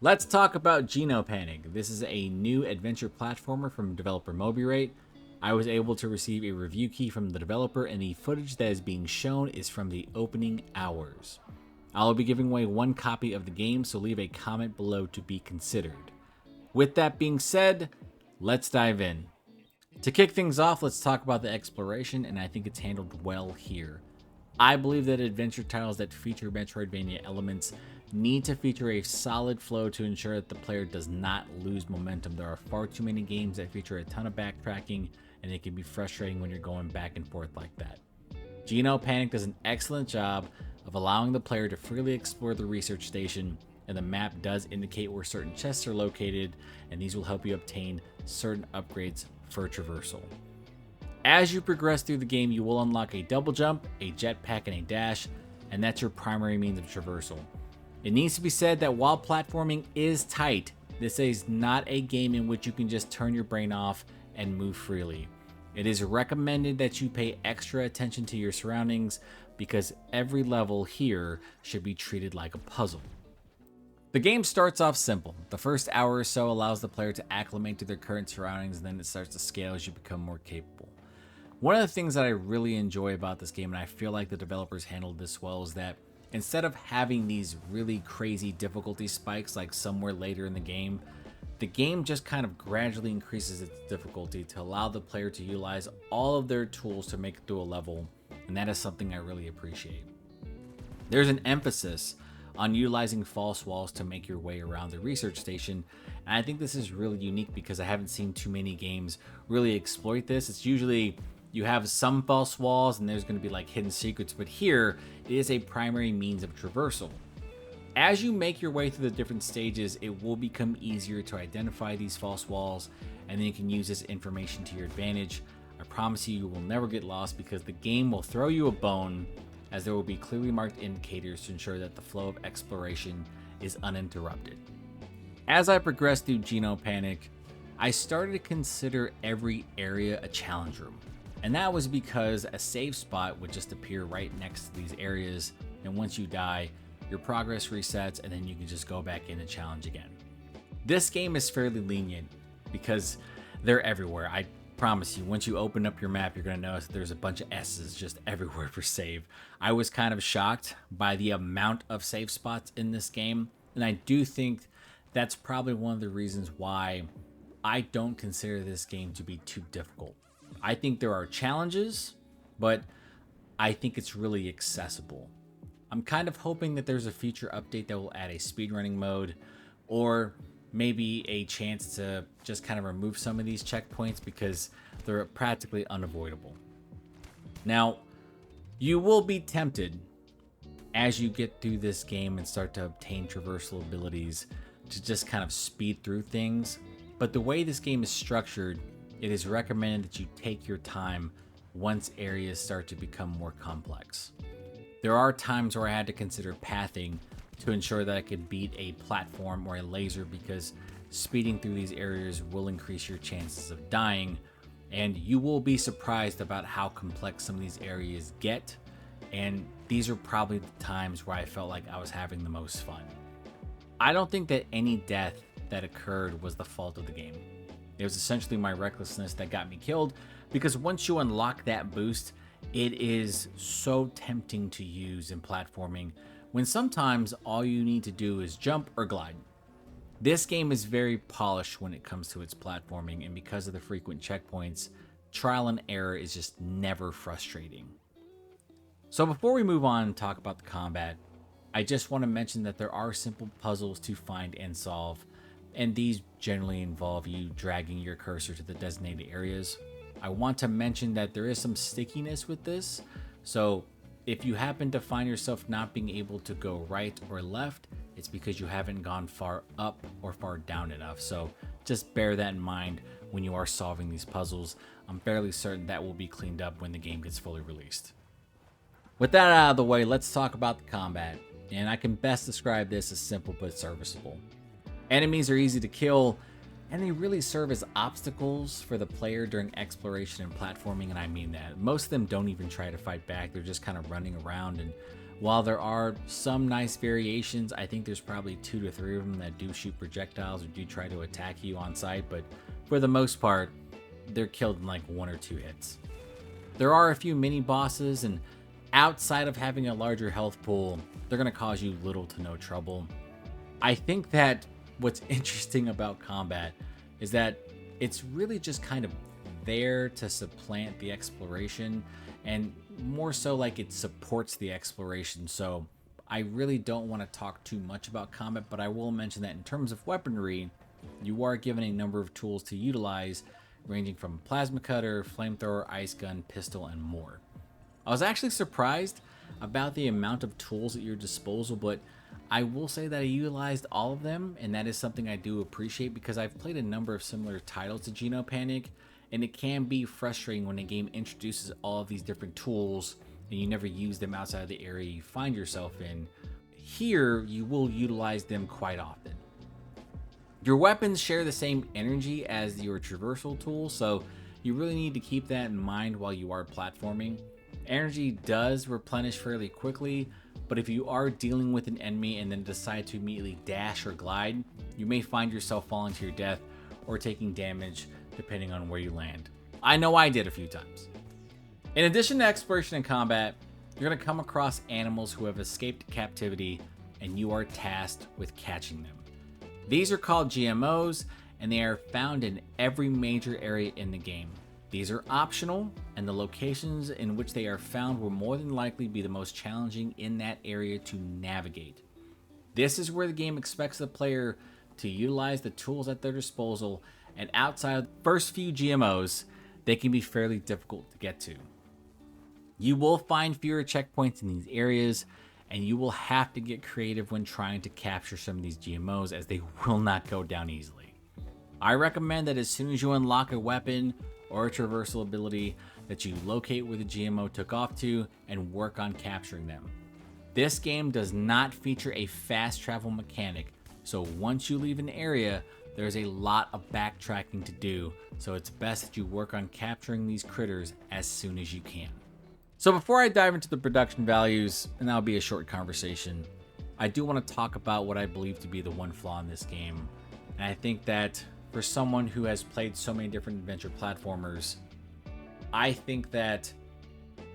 Let's talk about Genopanic. This is a new adventure platformer from developer MobiRate. I was able to receive a review key from the developer, and the footage that is being shown is from the opening hours. I'll be giving away one copy of the game, so leave a comment below to be considered. With that being said, let's dive in. To kick things off, let's talk about the exploration, and I think it's handled well here. I believe that adventure titles that feature Metroidvania elements need to feature a solid flow to ensure that the player does not lose momentum. There are far too many games that feature a ton of backtracking, and it can be frustrating when you're going back and forth like that. Genopanic does an excellent job of allowing the player to freely explore the research station, and the map does indicate where certain chests are located, and these will help you obtain certain upgrades for traversal. As you progress through the game, you will unlock a double jump, a jetpack, and a dash, and that's your primary means of traversal. It needs to be said that while platforming is tight, this is not a game in which you can just turn your brain off and move freely. It is recommended that you pay extra attention to your surroundings because every level here should be treated like a puzzle. The game starts off simple. The first hour or so allows the player to acclimate to their current surroundings, and then it starts to scale as you become more capable. One of the things that I really enjoy about this game, and I feel like the developers handled this well, is that instead of having these really crazy difficulty spikes like somewhere later in the game just kind of gradually increases its difficulty to allow the player to utilize all of their tools to make it through a level, and that is something I really appreciate. There's an emphasis on utilizing false walls to make your way around the research station, and I think this is really unique because I haven't seen too many games really exploit this. It's usually you have some false walls and there's going to be like hidden secrets, but here it is a primary means of traversal. As you make your way through the different stages, it will become easier to identify these false walls, and then you can use this information to your advantage. I promise you, you will never get lost because the game will throw you a bone, as there will be clearly marked indicators to ensure that the flow of exploration is uninterrupted. As I progressed through Genopanic, I started to consider every area a challenge room. And that was because a save spot would just appear right next to these areas, and once you die, your progress resets and then you can just go back in and challenge again. This game is fairly lenient because they're everywhere. I promise you, once you open up your map, you're going to notice that there's a bunch of S's just everywhere for save. I was kind of shocked by the amount of save spots in this game, and I do think that's probably one of the reasons why I don't consider this game to be too difficult. I think there are challenges, but I think it's really accessible. I'm kind of hoping that there's a future update that will add a speedrunning mode, or maybe a chance to just kind of remove some of these checkpoints because they're practically unavoidable. Now, you will be tempted as you get through this game and start to obtain traversal abilities to just kind of speed through things, but the way this game is structured, it is recommended that you take your time once areas start to become more complex. There are times where I had to consider pathing to ensure that I could beat a platform or a laser because speeding through these areas will increase your chances of dying, and you will be surprised about how complex some of these areas get, and these are probably the times where I felt like I was having the most fun. I don't think that any death that occurred was the fault of the game. It was essentially my recklessness that got me killed, because once you unlock that boost, it is so tempting to use in platforming when sometimes all you need to do is jump or glide. This game is very polished when it comes to its platforming, and because of the frequent checkpoints, trial and error is just never frustrating. So before we move on and talk about the combat, I just want to mention that there are simple puzzles to find and solve, and these generally involve you dragging your cursor to the designated areas. I want to mention that there is some stickiness with this, so if you happen to find yourself not being able to go right or left, it's because you haven't gone far up or far down enough, so just bear that in mind when you are solving these puzzles. I'm fairly certain that will be cleaned up when the game gets fully released. With that out of the way, let's talk about the combat, and I can best describe this as simple but serviceable. Enemies are easy to kill, and they really serve as obstacles for the player during exploration and platforming, and I mean that. Most of them don't even try to fight back, they're just kind of running around, and While there are some nice variations, I think there's probably 2 to 3 of them that do shoot projectiles or do try to attack you on sight, but for the most part, they're killed in like 1 or 2 hits. There are a few mini bosses, and outside of having a larger health pool, they're going to cause you little to no trouble. I think that what's interesting about combat is that it's really just kind of there to supplant the exploration, and more so like it supports the exploration. So I really don't want to talk too much about combat, but I will mention that in terms of weaponry, you are given a number of tools to utilize, ranging from plasma cutter, flamethrower, ice gun, pistol, and more. I was actually surprised about the amount of tools at your disposal, but I will say that I utilized all of them, and that is something I do appreciate because I've played a number of similar titles to Genopanic, and it can be frustrating when a game introduces all of these different tools and you never use them outside of the area you find yourself in. Here, you will utilize them quite often. Your weapons share the same energy as your traversal tool, so you really need to keep that in mind while you are platforming. Energy does replenish fairly quickly, but if you are dealing with an enemy and then decide to immediately dash or glide, you may find yourself falling to your death or taking damage depending on where you land. I know I did a few times. In addition to exploration and combat, you're going to come across animals who have escaped captivity, and you are tasked with catching them. These are called GMOs, and they are found in every major area in the game. These are optional, and the locations in which they are found will more than likely be the most challenging in that area to navigate. This is where the game expects the player to utilize the tools at their disposal, and outside of the first few GMOs, they can be fairly difficult to get to. You will find fewer checkpoints in these areas, and you will have to get creative when trying to capture some of these GMOs, as they will not go down easily. I recommend that as soon as you unlock a weapon or a traversal ability, that you locate where the GMO took off to and work on capturing them. This game does not feature a fast travel mechanic, so once you leave an area, there's a lot of backtracking to do, so it's best that you work on capturing these critters as soon as you can. So before I dive into the production values, and that'll be a short conversation, I do want to talk about what I believe to be the one flaw in this game. And I think that for someone who has played so many different adventure platformers, I think that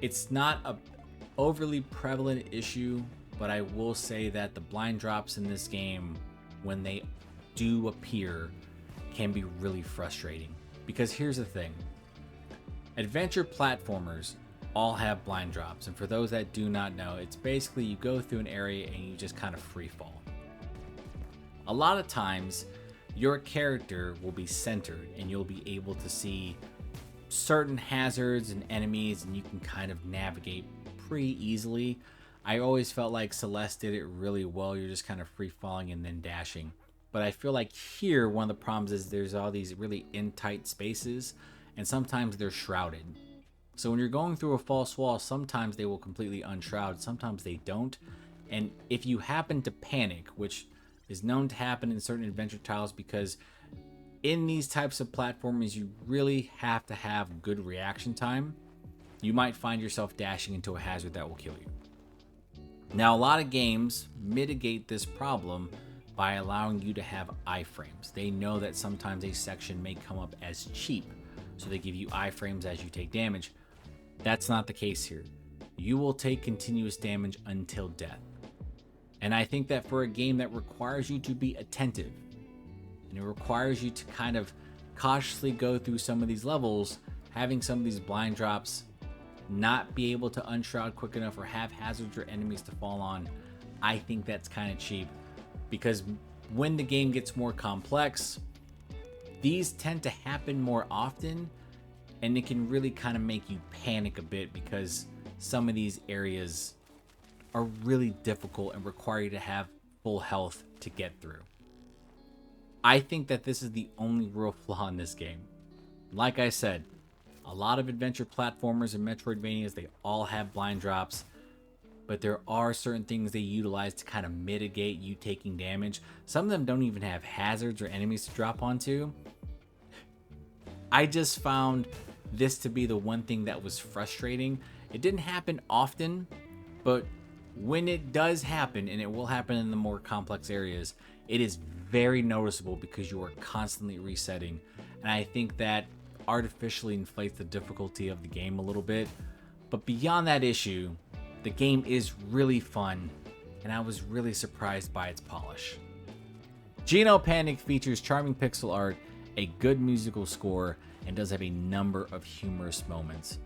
it's not a overly prevalent issue, but I will say that the blind drops in this game, when they do appear, can be really frustrating. Because here's the thing. Adventure platformers all have blind drops, and for those that do not know, it's basically you go through an area and you just kind of free fall. A lot of times, your character will be centered and you'll be able to see certain hazards and enemies, and you can kind of navigate pretty easily. I always felt like Celeste did it really well. You're just kind of free falling and then dashing. But I feel like here, one of the problems is there's all these really in tight spaces, and sometimes they're shrouded. So when you're going through a false wall, sometimes they will completely unshroud, sometimes they don't. And if you happen to panic, which is known to happen in certain adventure titles, because in these types of platformers, you really have to have good reaction time, you might find yourself dashing into a hazard that will kill you. Now, a lot of games mitigate this problem by allowing you to have iframes. They know that sometimes a section may come up as cheap, so they give you iframes as you take damage. That's not the case here. You will take continuous damage until death. And I think that for a game that requires you to be attentive, and it requires you to kind of cautiously go through some of these levels, having some of these blind drops not be able to unshroud quick enough or have hazards or enemies to fall on, I think that's kind of cheap. Because when the game gets more complex, these tend to happen more often, and it can really kind of make you panic a bit because some of these areas are really difficult and require you to have full health to get through. I think that this is the only real flaw in this game. Like I said, a lot of adventure platformers and Metroidvanias, they all have blind drops, but there are certain things they utilize to kind of mitigate you taking damage. Some of them don't even have hazards or enemies to drop onto. I just found this to be the one thing that was frustrating. It didn't happen often, but when it does happen, and it will happen in the more complex areas, it is very noticeable because you are constantly resetting. And I think that artificially inflates the difficulty of the game a little bit. But beyond that issue, the game is really fun, and I was really surprised by its polish. Genopanic features charming pixel art, a good musical score, and does have a number of humorous moments.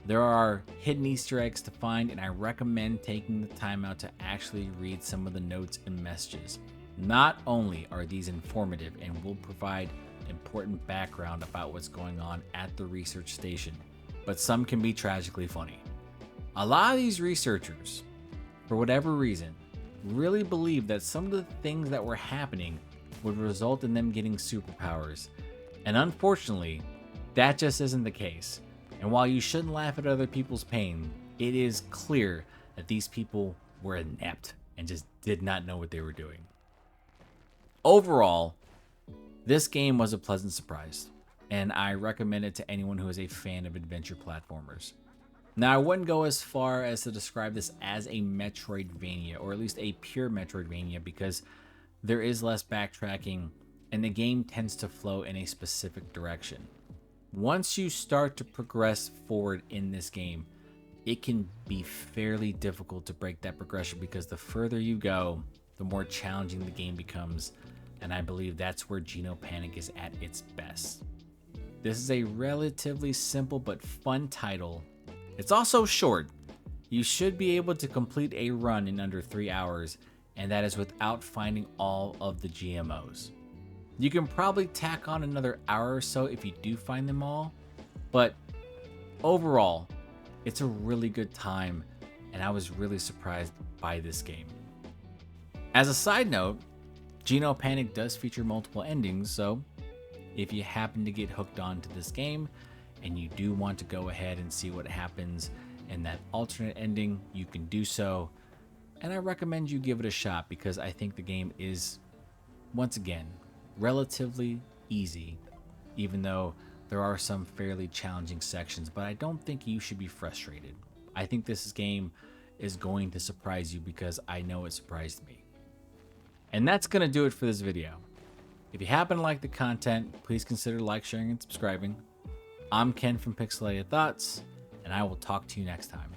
There are hidden Easter eggs to find, and I recommend taking the time out to actually read some of the notes and messages. Not only are these informative and will provide important background about what's going on at the research station, but some can be tragically funny. A lot of these researchers, for whatever reason, really believed that some of the things that were happening would result in them getting superpowers. And unfortunately, that just isn't the case. And while you shouldn't laugh at other people's pain, it is clear that these people were inept and just did not know what they were doing. Overall, this game was a pleasant surprise, and I recommend it to anyone who is a fan of adventure platformers. Now, I wouldn't go as far as to describe this as a Metroidvania, or at least a pure Metroidvania, because there is less backtracking, and the game tends to flow in a specific direction. Once you start to progress forward in this game, it can be fairly difficult to break that progression because the further you go, the more challenging the game becomes, and I believe that's where Genopanic is at its best. This is a relatively simple but fun title. It's also short. You should be able to complete a run in under 3 hours, and that is without finding all of the GMOs. You can probably tack on another hour or so if you do find them all, but overall, it's a really good time, and I was really surprised by this game. As a side note, Genopanic does feature multiple endings, so if you happen to get hooked onto this game and you do want to go ahead and see what happens in that alternate ending, you can do so. And I recommend you give it a shot because I think the game is, once again, relatively easy, even though there are some fairly challenging sections, but I don't think you should be frustrated. I think this game is going to surprise you because I know it surprised me. And that's going to do it for this video. If you happen to like the content, please consider like, sharing, and subscribing. I'm Ken from Pixelated Thoughts, and I will talk to you next time.